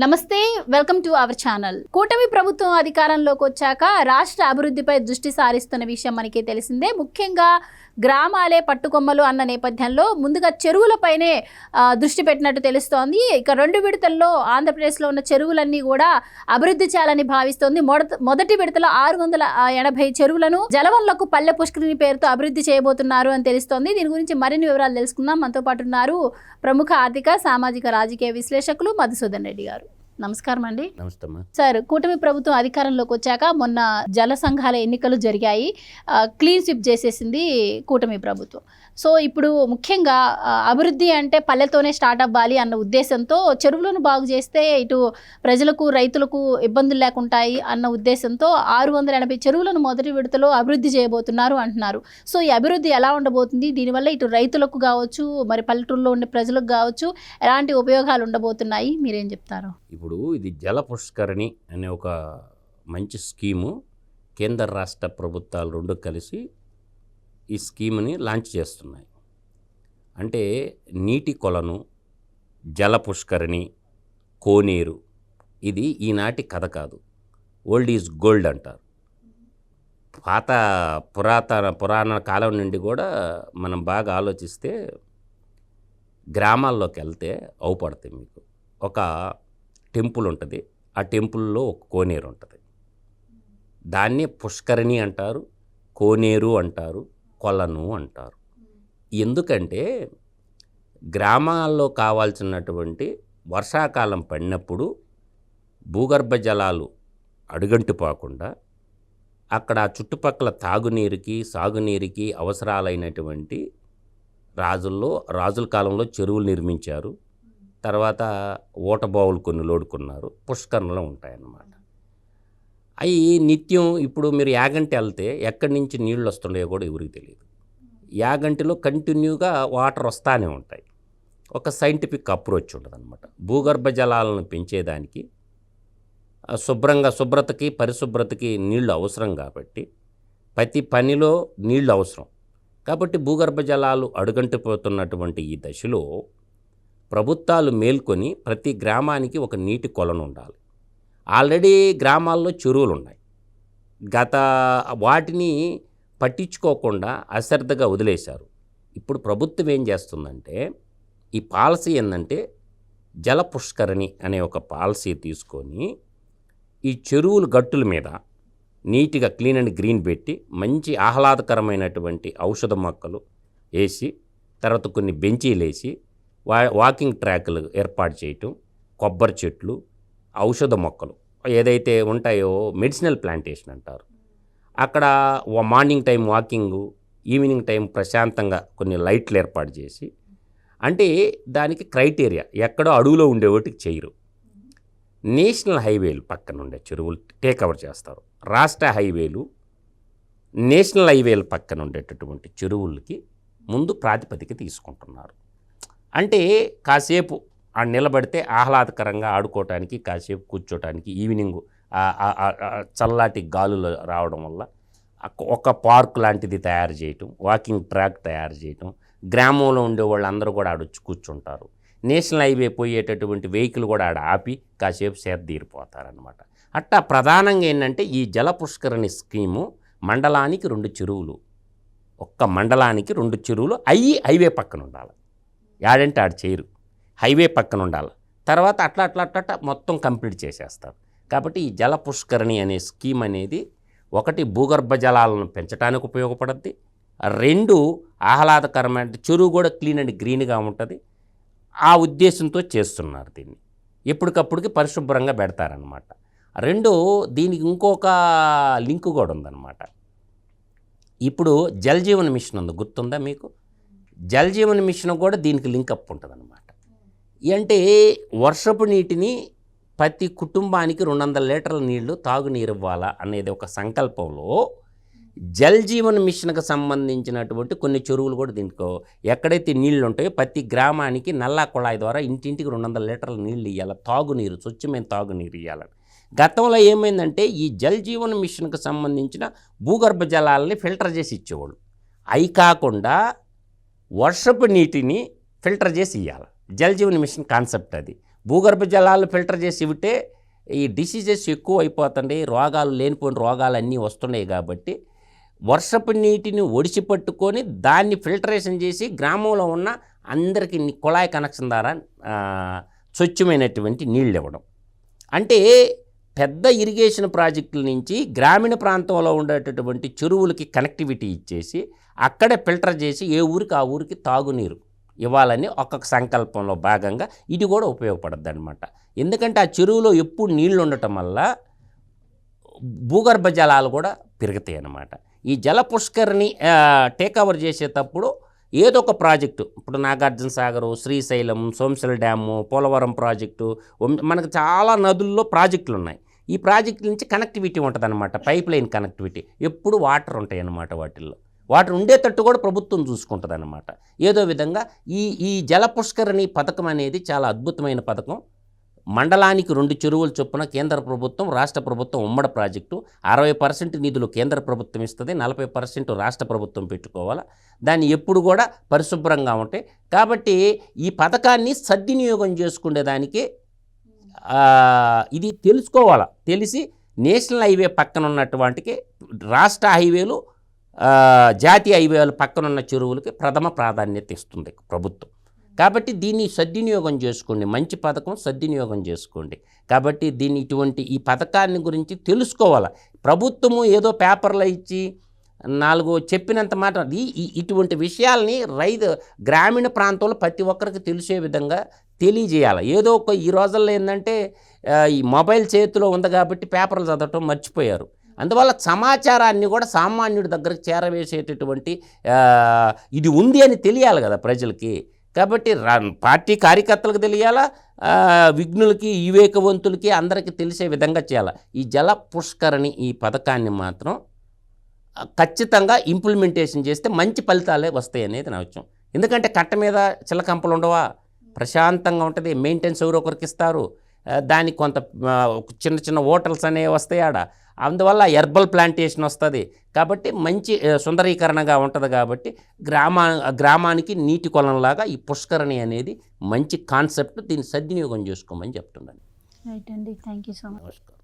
నమస్తే, welcome to our channel. కూటమి ప్రభుత్వం అధికారంలోకి వచ్చాక రాష్ట్ర అభివృద్ధిపై దృష్టి సారిస్తున్న విషయం మనకి తెలిసిందే. ముఖ్యంగా గ్రామాలే పట్టుకొమ్మలు అన్న నేపథ్యంలో ముందుగా చెరువులపైనే దృష్టి పెట్టినట్టు తెలుస్తోంది. ఇక 2 విడతల్లో ఆంధ్రప్రదేశ్లో ఉన్న చెరువులన్నీ కూడా అభివృద్ధి చేయాలని భావిస్తోంది. మొదటి విడతలో 680 చెరువులను జలవనరులకు పల్లె పుష్కరిణి పేరుతో అభివృద్ధి చేయబోతున్నారు అని తెలుస్తోంది. దీని గురించి మరిన్ని వివరాలు తెలుసుకుందాం. మనతో పాటు ఉన్నారు ప్రముఖ ఆర్థిక, సామాజిక, రాజకీయ విశ్లేషకులు మధుసూదన్ రెడ్డి గారు. నమస్కారం అండి. నమస్తే సార్, కూటమి ప్రభుత్వం అధికారంలోకి వచ్చాక మొన్న జల సంఘాల ఎన్నికలు జరిగాయి. క్లీన్ స్విప్ చేసేసింది కూటమి ప్రభుత్వం. సో ఇప్పుడు ముఖ్యంగా అభివృద్ధి అంటే పల్లెతోనే స్టార్ట్ అవ్వాలి అన్న ఉద్దేశంతో చెరువులను బాగు చేస్తే ఇటు ప్రజలకు, రైతులకు ఇబ్బందులు లేకుంటాయి అన్న ఉద్దేశంతో 680 చెరువులను మొదటి విడతలో అభివృద్ధి చేయబోతున్నారు అంటున్నారు. సో ఈ అభివృద్ధి ఎలా ఉండబోతుంది? దీనివల్ల ఇటు రైతులకు కావచ్చు, మరి పల్లెటూరులో ఉండే ప్రజలకు కావచ్చు, ఎలాంటి ఉపయోగాలు ఉండబోతున్నాయి? మీరేం చెప్తారు? ఇప్పుడు ఇది జల పుష్కరిణి అనే ఒక మంచి స్కీము కేంద్ర రాష్ట్ర ప్రభుత్వాలు రెండు కలిసి ఈ స్కీమ్ని లాంచ్ చేస్తున్నాయి. అంటే నీటి కొలను, జల పుష్కరిణి, కోనేరు ఇది ఈనాటి కథ కాదు. ఓల్డ్ ఈజ్ గోల్డ్ అంటారు. పురాణ కాలం నుండి కూడా మనం బాగా ఆలోచిస్తే గ్రామాల్లోకి వెళ్తే అవుపడతాయి. మీకు ఒక టెంపుల్ ఉంటుంది, ఆ టెంపుల్లో ఒక కోనేరు ఉంటుంది. దాన్ని పుష్కరిణి అంటారు, కోనేరు అంటారు, కొలను అంటారు. ఎందుకంటే గ్రామాల్లో కావాల్సినటువంటి వర్షాకాలం పడినప్పుడు భూగర్భ జలాలు అడుగంటిపోకుండా అక్కడ చుట్టుపక్కల తాగునీరుకి, సాగునీరుకి అవసరాలైనటువంటి రాజుల కాలంలో చెరువులు నిర్మించారు. తర్వాత ఓటబావులు కొన్ని లోడుకున్నారు, పుష్కరణలో ఉంటాయన్నమాట. అవి నిత్యం ఇప్పుడు మీరు యాగంటి వెళ్తే ఎక్కడి నుంచి నీళ్ళు వస్తుండేవో కూడా ఎవరికి తెలియదు. యాగంటిలో కంటిన్యూగా వాటర్ వస్తూనే ఉంటాయి. ఒక సైంటిఫిక్ అప్రోచ్ ఉంటుంది అనమాట. భూగర్భ జలాలను పెంచేదానికి శుభ్రతకి, పరిశుభ్రతకి నీళ్లు అవసరం కాబట్టి ప్రతి పనిలో నీళ్లు అవసరం కాబట్టి భూగర్భ జలాలు అడుగంటిపోతున్నటువంటి ఈ దశలో ప్రభుత్వాలు మేల్కొని ప్రతి గ్రామానికి ఒక నీటి కొలను ఉండాలి. ఆల్రెడీ గ్రామాల్లో చెరువులు ఉన్నాయి. వాటిని పట్టించుకోకుండా అశ్రద్ధగా వదిలేశారు. ఇప్పుడు ప్రభుత్వం ఏం చేస్తుందంటే, ఈ పాలసీ ఏంటంటే జల పుష్కరిణి అనే ఒక పాలసీ తీసుకొని ఈ చెరువుల గట్టుల మీద నీట్గా క్లీన్ అండ్ గ్రీన్ పెట్టి మంచి ఆహ్లాదకరమైనటువంటి ఔషధ మొక్కలు వేసి, తర్వాత కొన్ని బెంచీలు వేసి, వాకింగ్ ట్రాక్లు ఏర్పాటు చేయటం, కొబ్బరి చెట్లు, ఔషధ మొక్కలు ఏదైతే ఉంటాయో మెడిసినల్ ప్లాంటేషన్ అంటారు. అక్కడ morning time walking, evening time ప్రశాంతంగా కొన్ని లైట్లు ఏర్పాటు చేసి, అంటే దానికి క్రైటీరియా ఎక్కడో అడవులో ఉండే వాటికి చేయరు. నేషనల్ హైవేలు పక్కన ఉండే చెరువులు టేకవర్ చేస్తారు. రాష్ట్ర హైవేలు, నేషనల్ హైవేల పక్కన ఉండేటటువంటి చెరువులకి ముందు ప్రాతిపదిక తీసుకుంటున్నారు. అంటే కాసేపు నిలబడితే ఆహ్లాదకరంగా ఆడుకోవటానికి, కాసేపు కూర్చోటానికి, ఈవినింగ్ చల్లటి గాలులు రావడం వల్ల ఒక పార్క్ లాంటిది తయారు చేయటం, వాకింగ్ ట్రాక్ తయారు చేయటం, గ్రామంలో ఉండే వాళ్ళందరూ కూడా ఆడొచ్చి కూర్చుంటారు. నేషనల్ హైవే పోయేటటువంటి వెహికల్ కూడా ఆడ ఆపి కాసేపు సేదీరిపోతారనమాట. అట్టా ప్రధానంగా ఏంటంటే ఈ జల పుష్కరిణి స్కీము మండలానికి 2 చెరువులు, ఒక్క మండలానికి 2 చెరువులు హైవే పక్కన ఉండాలి. యాడంటే ఆడ చేయరు, హైవే పక్కన ఉండాలి. తర్వాత అట్లా మొత్తం కంప్లీట్ చేసేస్తారు. కాబట్టి ఈ జల పుష్కరిణి అనే స్కీమ్ అనేది ఒకటి భూగర్భ జలాలను పెంచడానికి ఉపయోగపడుద్ది, 2 ఆహ్లాదకరమైన చెరువు కూడా క్లీన్ అండ్ గ్రీన్గా ఉంటుంది. ఆ ఉద్దేశంతో చేస్తున్నారు దీన్ని. ఎప్పటికప్పుడుకి పరిశుభ్రంగా పెడతారనమాట. 2 దీనికి ఇంకొక లింక్ కూడా ఉందన్నమాట. ఇప్పుడు జల్ జీవన్ మిషన్ ఉంది, గుర్తుందా మీకు? జల్ జీవన్ మిషన్ కూడా దీనికి లింకప్ ఉంటుంది అనమాట. అంటే వర్షపు నీటిని ప్రతి కుటుంబానికి 200 లీటర్ల నీళ్లు తాగునీరు ఇవ్వాలా అనేది ఒక సంకల్పంలో జల్ జీవన్ మిషన్కి సంబంధించినటువంటి కొన్ని చెరువులు కూడా దీంట్లో ఎక్కడైతే నీళ్లు ఉంటాయో ప్రతి గ్రామానికి నల్లా కుళాయి ద్వారా ఇంటింటికి 200 లీటర్ల నీళ్లు ఇవ్వాలి, తాగునీరు, స్వచ్ఛమైన తాగునీరు ఇవ్వాలని. గతంలో ఏమైందంటే ఈ జల్ జీవన్ మిషన్కి సంబంధించిన భూగర్భ జలాలని ఫిల్టర్ చేసి ఇచ్చేవాళ్ళు. అవి కాకుండా వర్షపు నీటిని ఫిల్టర్ చేసి ఇవ్వాలి. జల్ జీవన్ మిషన్ కాన్సెప్ట్ అది. భూగర్భ జలాలు ఫిల్టర్ చేసి ఇవితే ఈ డిసీజెస్ ఎక్కువ అయిపోతుండే, రోగాలు లేనిపోయిన రోగాలు అన్నీ వస్తున్నాయి. కాబట్టి వర్షపు నీటిని ఒడిసి పట్టుకొని దాన్ని ఫిల్టరేషన్ చేసి గ్రామంలో ఉన్న అందరికీ కుళాయి కనెక్షన్ ద్వారా స్వచ్ఛమైనటువంటి నీళ్ళు ఇవ్వడం. అంటే పెద్ద ఇరిగేషన్ ప్రాజెక్టుల నుంచి గ్రామీణ ప్రాంతంలో ఉండేటటువంటి చెరువులకి కనెక్టివిటీ ఇచ్చేసి అక్కడే ఫిల్టర్ చేసి ఏ ఊరికి ఆ ఊరికి తాగునీరు ఇవ్వాలని ఒక్కొక్క సంకల్పంలో భాగంగా ఇది కూడా ఉపయోగపడుద్ది అనమాట. ఎందుకంటే ఆ చెరువులో ఎప్పుడు నీళ్లు ఉండటం వల్ల భూగర్భ జలాలు కూడా పెరుగుతాయి అన్నమాట. ఈ జల పుష్కరిణి టేక్ ఓవర్ చేసేటప్పుడు ఏదో ఒక ప్రాజెక్టు, ఇప్పుడు నాగార్జున సాగరు, శ్రీశైలం, సోమశిల డ్యాము, పోలవరం ప్రాజెక్టు, మనకు చాలా నదుల్లో ప్రాజెక్టులు ఉన్నాయి. ఈ ప్రాజెక్టుల నుంచి కనెక్టివిటీ ఉంటుంది అనమాట, పైప్ లైన్ కనెక్టివిటీ. ఎప్పుడు వాటర్ ఉంటాయి అన్నమాట. వాటిల్లో వాటర్ ఉండేటట్టు కూడా ప్రభుత్వం చూసుకుంటుంది అనమాట. ఏదో విధంగా ఈ జల పుష్కరిణి పథకం అనేది చాలా అద్భుతమైన పథకం. మండలానికి 2 చెరువులు చొప్పున కేంద్ర ప్రభుత్వం, రాష్ట్ర ప్రభుత్వం ఉమ్మడి ప్రాజెక్టు. 60% నిధులు కేంద్ర ప్రభుత్వం ఇస్తుంది, 40% రాష్ట్ర ప్రభుత్వం పెట్టుకోవాలి. దాన్ని ఎప్పుడు కూడా పరిశుభ్రంగా ఉంటాయి. కాబట్టి ఈ పథకాన్ని సద్వినియోగం చేసుకునేదానికి ఇది తెలుసుకోవాలి. తెలిసి నేషనల్ హైవే పక్కన ఉన్నటువంటికి, రాష్ట్ర హైవేలు, జాతీయ హైవేలు పక్కన ఉన్న చెరువులకి ప్రథమ ప్రాధాన్యత ఇస్తుంది ప్రభుత్వం. కాబట్టి దీన్ని సద్వినియోగం చేసుకోండి. మంచి పథకం, సద్వినియోగం చేసుకోండి. కాబట్టి ఇటువంటి ఈ పథకాన్ని గురించి తెలుసుకోవాలి. ప్రభుత్వము ఏదో పేపర్లో ఇచ్చి 4 చెప్పినంత మాట ఇటువంటి విషయాల్ని గ్రామీణ ప్రాంతంలో ప్రతి ఒక్కరికి తెలిసే విధంగా తెలియజేయాలి. ఏదో ఈ రోజుల్లో ఏంటంటే ఈ మొబైల్ చేతిలో ఉంది కాబట్టి పేపర్లు చదవటం మర్చిపోయారు. అందువల్ల సమాచారాన్ని కూడా సామాన్యుడి దగ్గరకు చేరవేసేటటువంటి ఇది ఉంది అని తెలియాలి కదా ప్రజలకి. కాబట్టి పార్టీ కార్యకర్తలకు తెలియాలా, విఘ్నులకి, వివేకవంతులకి అందరికీ తెలిసే విధంగా చేయాలి. ఈ జల పుష్కరిణి ఈ పథకాన్ని మాత్రం ఖచ్చితంగా ఇంప్లిమెంటేషన్ చేస్తే మంచి ఫలితాలే వస్తాయి అనేది నా విషయం. ఎందుకంటే కట్ట మీద చిల్లకంపలు ఉండవా, ప్రశాంతంగా ఉంటుంది. మెయింటెనెన్స్ ఎవరో ఒకరికి ఇస్తారు. దానికి కొంత చిన్న చిన్న హోటల్స్ అనేవి వస్తాయి ఆడ. అందువల్ల హెర్బల్ ప్లాంటేషన్ వస్తుంది. కాబట్టి మంచి సుందరీకరణగా ఉంటుంది. కాబట్టి గ్రామానికి నీటి కొలంలాగా ఈ పుష్కరిణి అనేది మంచి కాన్సెప్ట్. దీన్ని సద్వినియోగం చేసుకోమని చెప్తున్నాను. రైట్ అండి, థ్యాంక్ యూ సో మచ్. నమస్కారం.